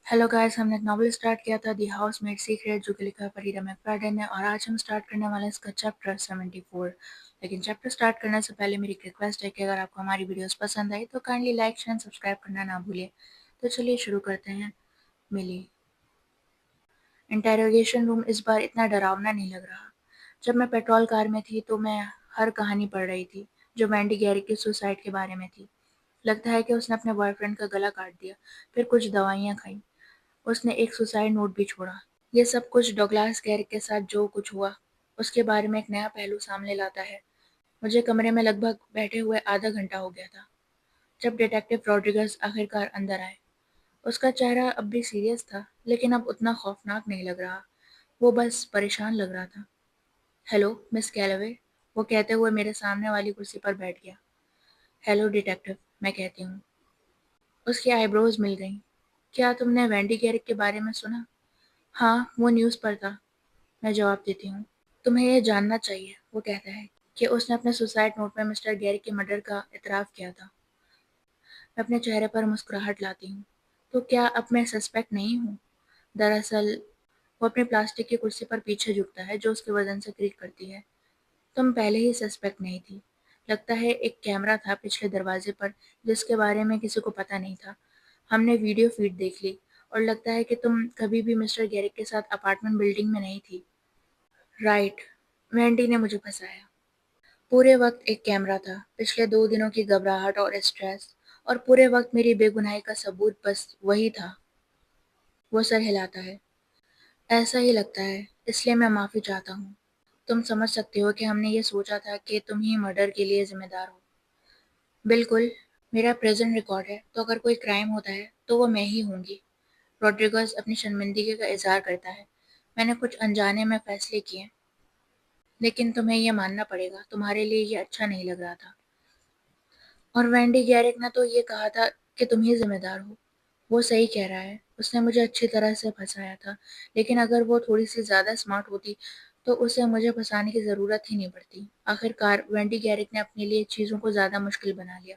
Hello guys, हमने एक novel start किया था दी हाउसमेड सीक्रेट, जो कि लिखा है फरीदा मैकफाडन ने, और आज हम स्टार्ट करने वाले हैं इसका चैप्टर 74। लेकिन चैप्टर स्टार्ट करने से पहले मेरी एक रिक्वेस्ट है कि अगर आपको हमारी वीडियोस पसंद आई तो काइंडली लाइक शेयर सब्सक्राइब करना ना भूलिए। तो चलिए शुरू करते हैं। मिली। इंटेरोगेशन रूम इस बार इतना डरावना नहीं लग रहा। जब मैं पेट्रोल कार में थी तो मैं हर कहानी पढ़ रही थी जो वैंडी गैरिक की सुसाइड के बारे में थी। लगता है कि उसने अपने बॉयफ्रेंड का गला काट दिया, फिर कुछ दवाइयाँ खाई। उसने एक सुसाइड नोट भी छोड़ा। ये सब कुछ डगलास गैरिक के साथ जो कुछ हुआ उसके बारे में एक नया पहलू सामने लाता है। मुझे कमरे में लगभग बैठे हुए आधा घंटा हो गया था जब डिटेक्टिव रॉड्रिगस आखिरकार अंदर आए। उसका चेहरा अब भी सीरियस था, लेकिन अब उतना खौफनाक नहीं लग रहा। वो बस परेशान लग रहा था। हेलो मिस कैलवे, वो कहते हुए मेरे सामने वाली कुर्सी पर बैठ गया। हेलो डिटेक्टिव, मैं कहती हूँ। उसकी आईब्रोज मिल गईं। क्या तुमने वैंडी गैरिक के बारे में सुना? हाँ, वो न्यूज़ पर था, मैं जवाब देती हूँ। तुम्हें यह जानना चाहिए, वो कहता है, कि उसने अपने सुसाइड नोट में मिस्टर गैरी के मर्डर का इतराफ़ किया था। मैं अपने चेहरे पर मुस्कुराहट लाती हूँ। तो क्या अब मैं सस्पेक्ट नहीं हूँ? दरअसल वो अपनी प्लास्टिक की कुर्सी पर पीछे झुकता है जो उसके वजन से क्रीक करती है। तुम पहले ही सस्पेक्ट नहीं थी। लगता है एक कैमरा था पिछले दरवाजे पर जिसके बारे में किसी को पता नहीं था। हमने वीडियो फीड देख ली और लगता है कि तुम कभी भी मिस्टर गैरिक के साथ अपार्टमेंट बिल्डिंग में नहीं थी। राइट, वेंडी ने मुझे फंसाया। पूरे वक्त एक कैमरा था, पिछले 2 दिनों की घबराहट और स्ट्रेस, और पूरे वक्त मेरी बेगुनाही का सबूत बस वही था। वो सर हिलाता है। ऐसा ही लगता है, इसलिए मैं माफ़ी चाहता हूँ। तुम समझ सकते हो कि हमने ये सोचा था कि तुम ही मर्डर के लिए जिम्मेदार हो। बिल्कुल। मेरा प्रेजेंट रिकॉर्ड है, तो अगर कोई क्राइम होता है तो वो मैं ही होंगी। रॉड्रिगस अपनी शर्मिंदगी का इजहार करता है। मैंने कुछ अनजाने में फैसले किए, लेकिन तुम्हें ये मानना पड़ेगा, तुम्हारे लिए ये अच्छा नहीं लग रहा था। और वैंडी गैरिक ने तो ये कहा था कि तुम ही जिम्मेदार हो। वो सही कह रहा है, उसने मुझे अच्छी तरह से फंसाया था, लेकिन अगर वो थोड़ी सी ज़्यादा स्मार्ट होती तो उसे मुझे फंसाने की ज़रूरत ही नहीं पड़ती। आखिरकार वैंडी गैरिक ने अपने लिए चीज़ों को ज़्यादा मुश्किल बना लिया,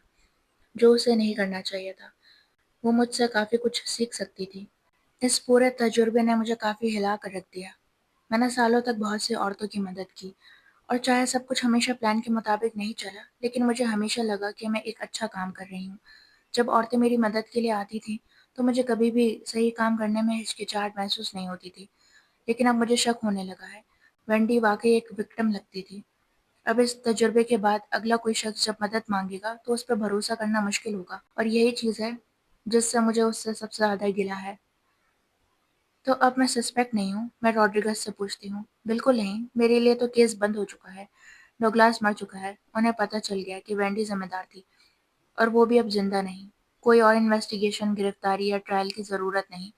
जो उसे नहीं करना चाहिए था। वो मुझसे काफ़ी कुछ सीख सकती थी। इस पूरे तजुर्बे ने मुझे काफ़ी हिला कर रख दिया। मैंने सालों तक बहुत सी औरतों की मदद की, और चाहे सब कुछ हमेशा प्लान के मुताबिक नहीं चला, लेकिन मुझे हमेशा लगा कि मैं एक अच्छा काम कर रही हूँ। जब औरतें मेरी मदद के लिए आती थीं, तो मुझे कभी भी सही काम करने में हिचकिचाहट महसूस नहीं होती थी। लेकिन अब मुझे शक होने लगा है। वेंडी वाकई एक विक्टिम लगती थी। अब इस तजुर्बे के बाद अगला कोई शख्स जब मदद मांगेगा तो उस पर भरोसा करना मुश्किल होगा, और यही चीज़ है जिससे मुझे उससे सबसे ज़्यादा गिला है। तो अब मैं सस्पेक्ट नहीं हूँ? मैं रॉड्रिगस से पूछती हूँ। बिल्कुल नहीं, मेरे लिए तो केस बंद हो चुका है। डगलास मर चुका है, उन्हें पता चल गया कि वेंडी जिम्मेदार थी, और वो भी अब जिंदा नहीं। कोई और इन्वेस्टिगेशन, गिरफ्तारी या ट्रायल की ज़रूरत नहीं।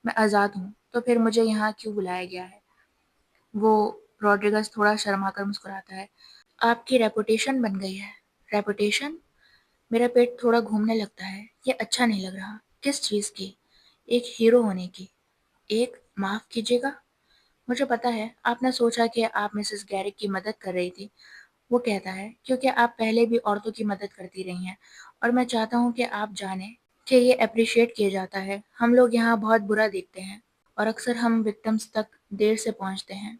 मैं आज़ाद हूँ, तो फिर मुझे यहाँ क्यों बुलाया गया है? वो रॉड्रिगस थोड़ा शर्माकर मुस्कुराता है। आपकी रेपुटेशन बन गई है। रेपुटेशन? मेरा पेट थोड़ा घूमने लगता है। ये अच्छा नहीं लग रहा। किस चीज़ की? एक हीरो होने की। एक, माफ़ कीजिएगा। मुझे पता है आपने सोचा कि आप मिसेस गैरिक की मदद कर रही थी। वो कहता है, क्योंकि आप पहले भी औरतों की मदद करती रही हैं, और मैं चाहता हूँ कि आप जानें कि ये अप्रिशिएट किया जाता है। हम लोग यहाँ बहुत बुरा देखते हैं, और अक्सर हम विक्टिम्स तक देर से पहुँचते हैं।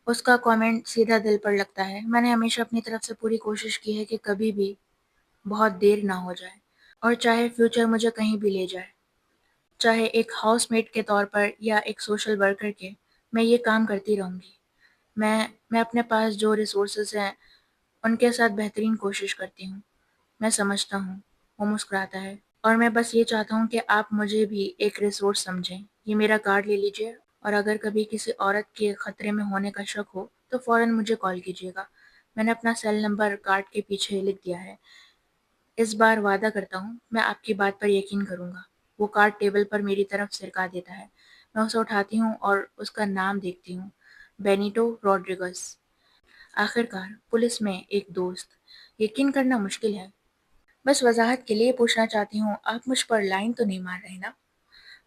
उसका कमेंट सीधा दिल पर लगता है। मैंने हमेशा अपनी तरफ से पूरी कोशिश की है कि कभी भी बहुत देर ना हो जाए, और चाहे फ्यूचर मुझे कहीं भी ले जाए, चाहे एक हाउसमेट के तौर पर या एक सोशल वर्कर के, मैं ये काम करती रहूँगी। मैं अपने पास जो रिसोर्सेज हैं उनके साथ बेहतरीन कोशिश करती हूँ। मैं समझता हूँ, वो मुस्कुराता है, और मैं बस ये चाहता हूँ कि आप मुझे भी एक रिसोर्स समझें। ये मेरा कार्ड ले लीजिए, और अगर कभी किसी औरत के खतरे में होने का शक हो तो फ़ौरन मुझे कॉल कीजिएगा। मैंने अपना सेल नंबर कार्ड के पीछे लिख दिया है। इस बार वादा करता हूँ मैं आपकी बात पर यकीन करूँगा। वो कार्ड टेबल पर मेरी तरफ सिरका देता है। मैं उसे उठाती हूँ और उसका नाम देखती हूँ। बेनिटो रॉड्रिगस। आखिरकार पुलिस में एक दोस्त। यकीन करना मुश्किल है। बस वजाहत के लिए पूछना चाहती हूँ, आप मुझ पर लाइन तो नहीं मार रहे ना?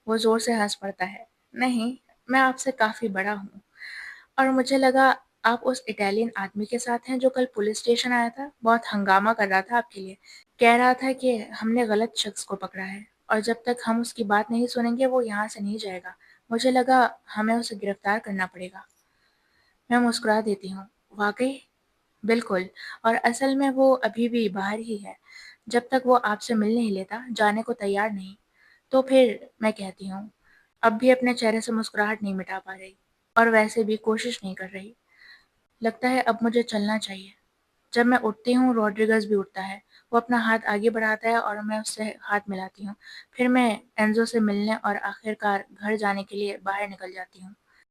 वो जोर से हंस पड़ता है। नहीं, मैं आपसे काफ़ी बड़ा हूँ, और मुझे लगा आप उस इटालियन आदमी के साथ हैं जो कल पुलिस स्टेशन आया था, बहुत हंगामा कर रहा था आपके लिए। कह रहा था कि हमने गलत शख्स को पकड़ा है। اور جب تک ہم اس کی بات نہیں سنیں گے وہ یہاں سے نہیں جائے گا۔ مجھے لگا ہمیں اسے گرفتار کرنا پڑے گا۔ میں مسکرا دیتی ہوں۔ واقعی؟ بالکل، اور اصل میں وہ ابھی بھی باہر ہی ہے، جب تک وہ آپ سے مل نہیں لیتا، جانے کو تیار نہیں۔ تو پھر میں کہتی ہوں، اب بھی اپنے چہرے سے مسکراہٹ نہیں مٹا پا رہی، اور ویسے بھی کوشش نہیں کر رہی۔ لگتا ہے اب مجھے چلنا چاہیے۔ جب میں اٹھتی ہوں روڈریگز بھی اٹھتا ہے۔ وہ اپنا ہاتھ آگے بڑھاتا ہے اور میں اس سے ہاتھ ملاتی ہوں۔ پھر میں انزو سے ملنے اور آخر کار گھر جانے کے لیے باہر نکل جاتی ہوں۔